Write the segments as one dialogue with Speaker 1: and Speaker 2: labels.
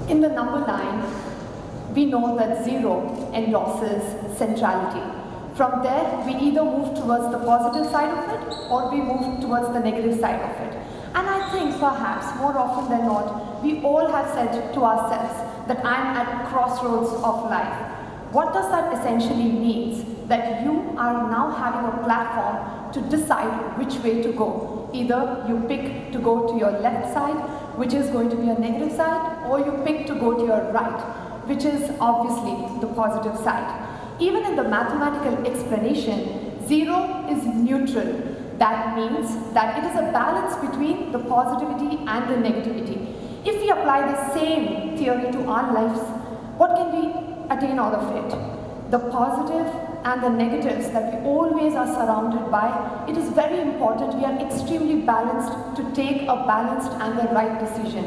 Speaker 1: In the number line, we know that 0 endorses centrality. From there, we either move towards the positive side of it or we move towards the negative side of it. And I think perhaps more often than not, we all have said to ourselves that I'm at crossroads of life. What does that essentially mean? That you are now having a platform to decide which way to go. Either you pick to go to your left side, which is going to be a negative side, or you pick to go to your right, which is obviously the positive side. Even in the mathematical explanation, 0 is neutral. That means that it is a balance between the positivity and the negativity. If we apply the same theory to our lives, what can we attain out of it? The positive and the negatives that we always are surrounded by, it is very important we are extremely balanced to take a balanced and the right decision.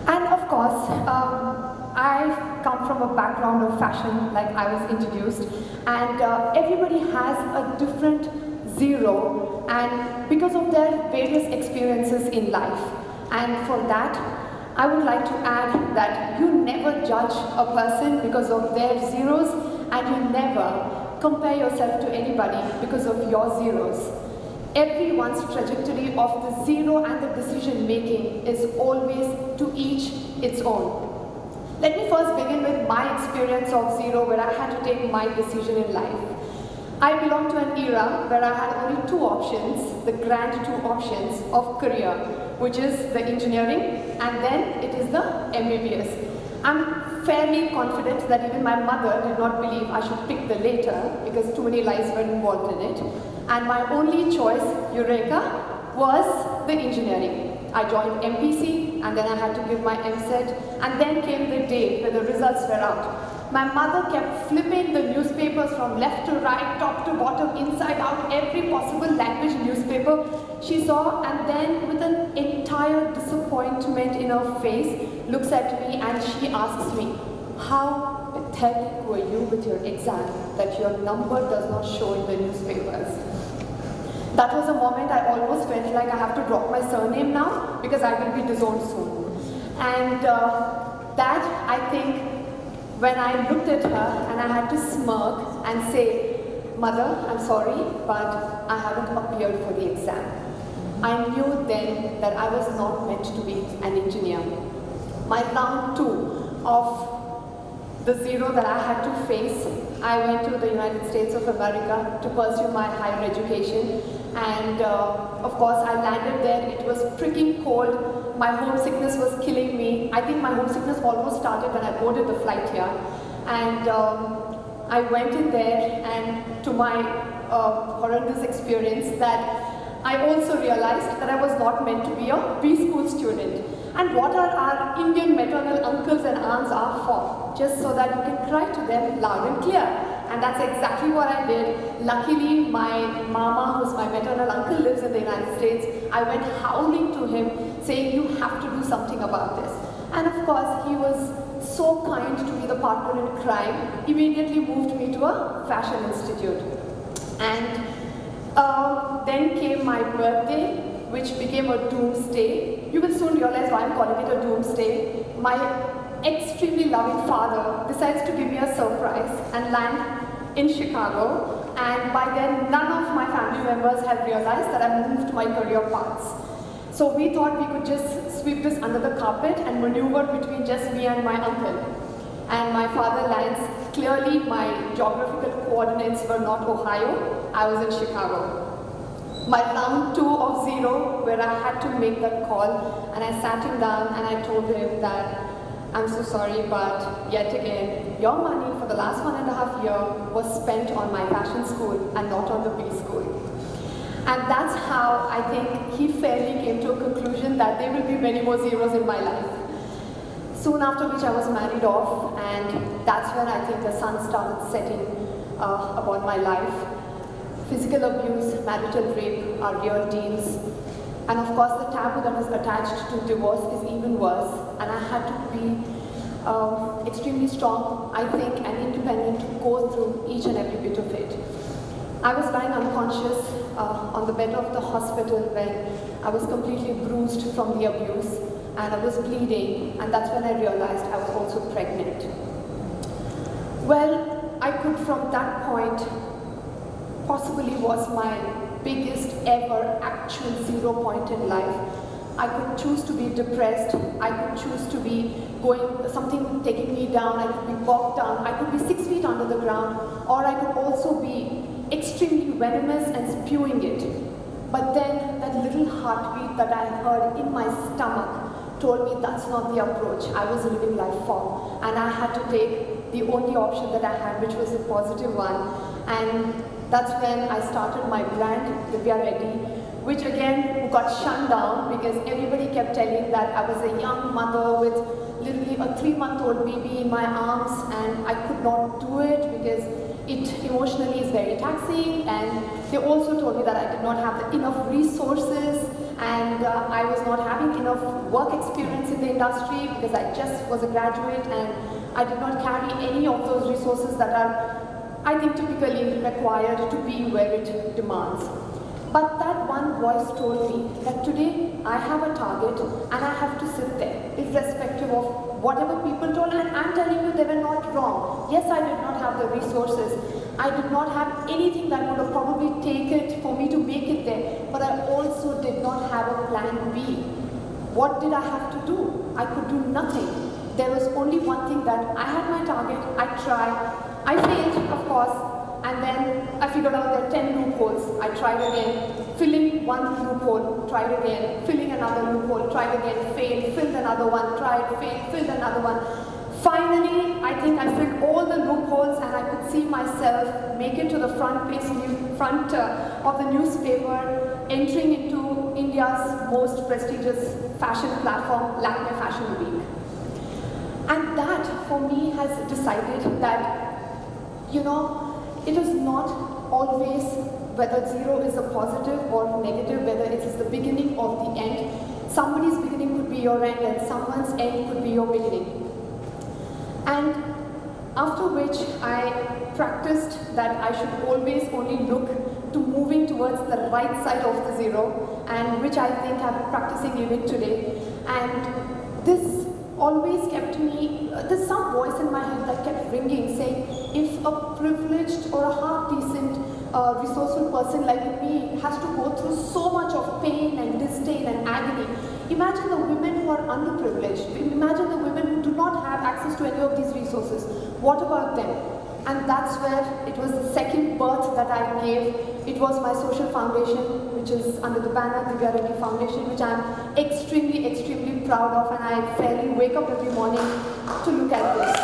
Speaker 1: And of course, I come from a background of fashion, like I was introduced, and everybody has a different 0, and because of their various experiences in life. And for that, I would like to add that you never judge a person because of their 0s, and you never compare yourself to anybody because of your 0s. Everyone's trajectory of the 0 and the decision making is always to each its own. Let me first begin with my experience of 0, where I had to take my decision in life. I belong to an era where I had only 2 options, the grand 2 options of career, which is the engineering and then it is the MBBS. I'm fairly confident that even my mother did not believe I should pick the later because too many lives were involved in it. And my only choice, Eureka, was the engineering. I joined MPC and then I had to give my MSET, and then came the day where the results were out. My mother kept flipping the newspapers from left to right, top to bottom, inside out, every possible language newspaper she saw, and then with an entire disappointment in her face, looks at me and she asks me, "How pathetic were you with your exam that your number does not show in the newspapers?" That was a moment I almost felt like I have to drop my surname now because I will be disowned soon. And that, I think, when I looked at her and I had to smirk and say, "Mother, I'm sorry, but I haven't appeared for the exam." I knew then that I was not meant to be an engineer. My round 2 of the 0 that I had to face, I went to the United States of America to pursue my higher education. And of course, I landed there. It was freaking cold. My homesickness was killing me. I think my homesickness almost started when I boarded the flight here. And I went in there, and to my horrendous experience, that I also realized that I was not meant to be a B-school student. And what are our Indian maternal uncles and aunts are for? Just so that you can cry to them loud and clear. And that's exactly what I did. Luckily, my mama, who's my maternal uncle, lives in the United States. I went howling to him, saying, "You have to do something about this." And of course, he was so kind to be the partner in crime, immediately moved me to a fashion institute. And then came my birthday, which became a doomsday. You will soon realize why I'm calling it a doomsday. My extremely loving father decides to give me a surprise and land in Chicago, and by then none of my family members have realized that I've moved my career paths. So we thought we could just sweep this under the carpet and maneuver between just me and my uncle. And my father lands. Clearly my geographical coordinates were not Ohio, I was in Chicago. My round 2 of 0, where I had to make that call, and I sat him down and I told him that, "I'm so sorry, but yet again, your money for the last 1.5 years was spent on my fashion school and not on the B school." And that's how I think he fairly came to a conclusion that there will be many more 0s in my life. Soon after which I was married off, and that's when I think the sun started setting upon my life. Physical abuse, marital rape are real deals. And of course, the taboo that is attached to divorce is even worse. And I had to be extremely strong, I think, and independent to go through each and every bit of it. I was lying unconscious on the bed of the hospital when I was completely bruised from the abuse and I was bleeding, and that's when I realized I was also pregnant. Well, I could from that point, possibly was my biggest ever actual zero point in life. I could choose to be depressed, I could choose to be something taking me down, I could be bogged down, I could be 6 feet under the ground, or I could also be extremely venomous and spewing it. But then that little heartbeat that I heard in my stomach told me that's not the approach I was living life for. And I had to take the only option that I had, which was a positive one. And that's when I started my brand, Divya Reddy, which again got shut down because everybody kept telling that I was a young mother with literally a 3-month-old baby in my arms, and I could not do it because it emotionally is very taxing, and they also told me that I did not have enough resources, and I was not having enough work experience in the industry because I just was a graduate and I did not carry any of those resources that are, I think, typically required to be where it demands. But that one voice told me that today I have a target and I have to sit there, irrespective of whatever people told, and I'm telling you they were not wrong. Yes, I did not have the resources. I did not have anything that would have probably taken for me to make it there, but I also did not have a plan B. What did I have to do? I could do nothing. There was only one thing, that I had my target, I tried, I failed, of course, and then I figured out there are 10 loopholes. I tried again, filling one loophole, tried again, filling another loophole, tried again, failed, filled another one, tried, failed, filled another one. Finally, I think I filled all the loopholes and I could see myself make it to the front page, of the newspaper, entering into India's most prestigious fashion platform, Lakme Fashion Week. And that, for me, has decided that, you know, it is not always whether zero is a positive or negative, whether it is the beginning or the end. Somebody's beginning could be your end and someone's end could be your beginning. And after which I practiced that I should always only look to moving towards the right side of the zero, and which I think I'm practicing even today. And this always kept me, there's some voice in my head that kept ringing, saying, if a privileged or a half-decent resourceful person like me has to go through so much of pain and disdain and agony, imagine the women who are underprivileged, imagine the women who do not have access to any of these resources. What about them? And that's where it was the second birth that I gave. It was my social foundation, which is under the banner Divya Reddy Foundation, which I'm extremely, extremely proud of, and I fairly wake up every morning to look at this.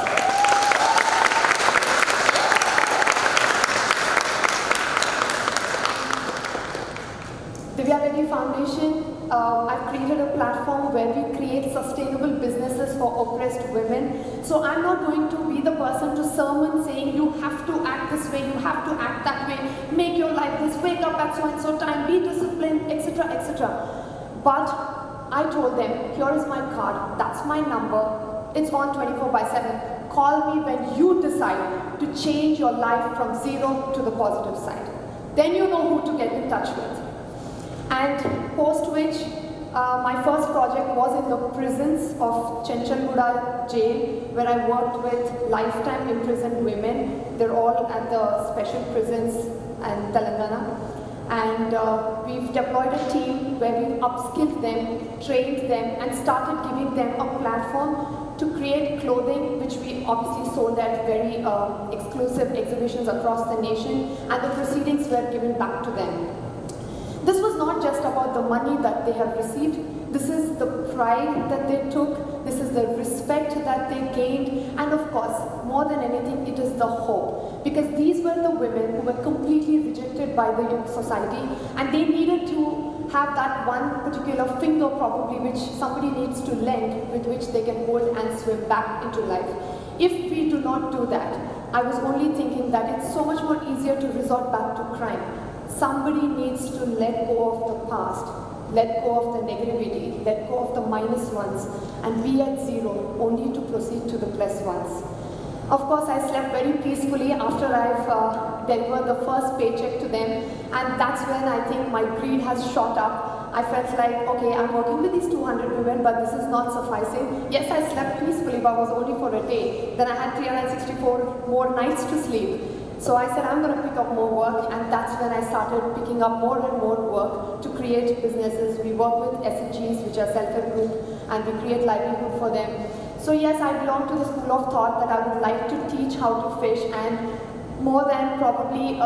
Speaker 1: Divya Reddy Foundation, I've created a platform where we create sustainable businesses for oppressed women. So I'm not going to be the person to sermon saying you have to act this way, you have to act that way, make your life this, wake up at so and so time, be disciplined, etc., etc. But I told them, here is my card, that's my number, it's on 24/7. Call me when you decide to change your life from zero to the positive side. Then you know who to get in touch with. And post which, my first project was in the prisons of Chenchalguda jail, where I worked with lifetime imprisoned women. They're all at the special prisons in Telangana. And we've deployed a team where we've upskilled them, trained them, and started giving them a platform to create clothing, which we obviously sold at very exclusive exhibitions across the nation, and the proceedings were given back to them. This was not just about the money that they have received, this is the pride that they took, this is the respect that they gained, and of course, more than anything, it is the hope. Because these were the women who were completely rejected by the society, and they needed to have that one particular finger probably which somebody needs to lend, with which they can hold and swim back into life. If we do not do that, I was only thinking that it's so much more easier to resort back to crime. Somebody needs to let go of the past, let go of the negativity, let go of the minus ones, and be at zero, only to proceed to the plus ones. Of course, I slept very peacefully after I've delivered the first paycheck to them, And that's when I think my greed has shot up. I felt like, okay, I'm working with these 200 women, but this is not sufficing. Yes, I slept peacefully, but it was only for a day. Then I had 364 more nights to sleep. So I said, I'm going to pick up more work, and that's when I started picking up more and more work to create businesses. We work with SHGs, which are self-help group, and we create livelihood for them. So yes, I belong to the school of thought that I would like to teach how to fish, and more than probably,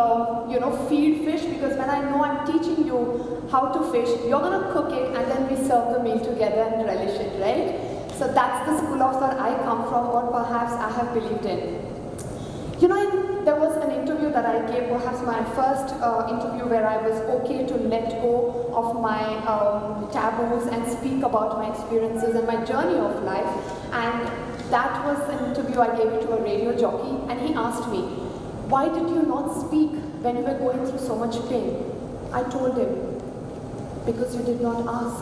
Speaker 1: feed fish, because when I know I'm teaching you how to fish, you're going to cook it, and then we serve the meal together and relish it, right? So that's the school of thought I come from, or perhaps I have believed in. There was an interview that I gave, perhaps my first interview, where I was okay to let go of my taboos and speak about my experiences and my journey of life. And that was an interview I gave to a radio jockey, and he asked me, why did you not speak when you were going through so much pain? I told him, because you did not ask.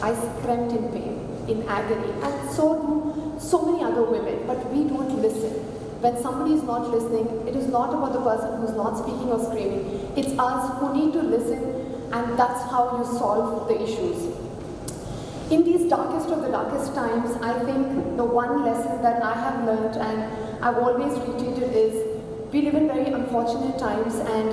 Speaker 1: I screamed in pain, in agony, and so do so many other women, but we don't listen. When somebody is not listening, it is not about the person who's not speaking or screaming. It's us who need to listen, and that's how you solve the issues. In these darkest of the darkest times, I think the one lesson that I have learned, and I've always repeated, is we live in very unfortunate times, and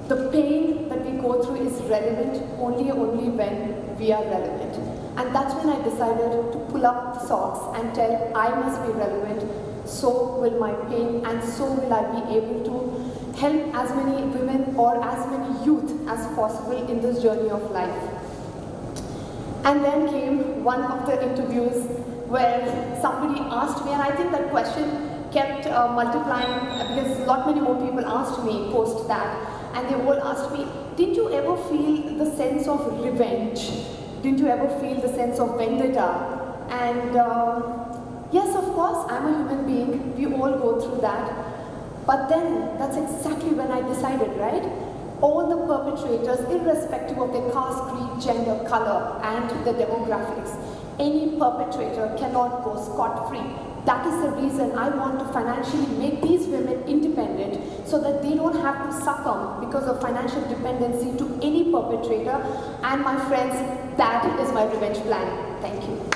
Speaker 1: the pain that we go through is relevant only when we are relevant. And that's when I decided to pull up the socks and tell I must be relevant. So will my pain, and so will I be able to help as many women or as many youth as possible in this journey of life. And then came one of the interviews where somebody asked me, and I think that question kept multiplying, because many more people asked me post that, and they all asked me, didn't you ever feel the sense of revenge? Didn't you ever feel the sense of vendetta? And yes, of course, I'm a human being, we all go through that. But then, that's exactly when I decided, right? All the perpetrators, irrespective of their caste, creed, gender, color, and the demographics, any perpetrator cannot go scot-free. That is the reason I want to financially make these women independent, so that they don't have to succumb because of financial dependency to any perpetrator. And my friends, that is my revenge plan. Thank you.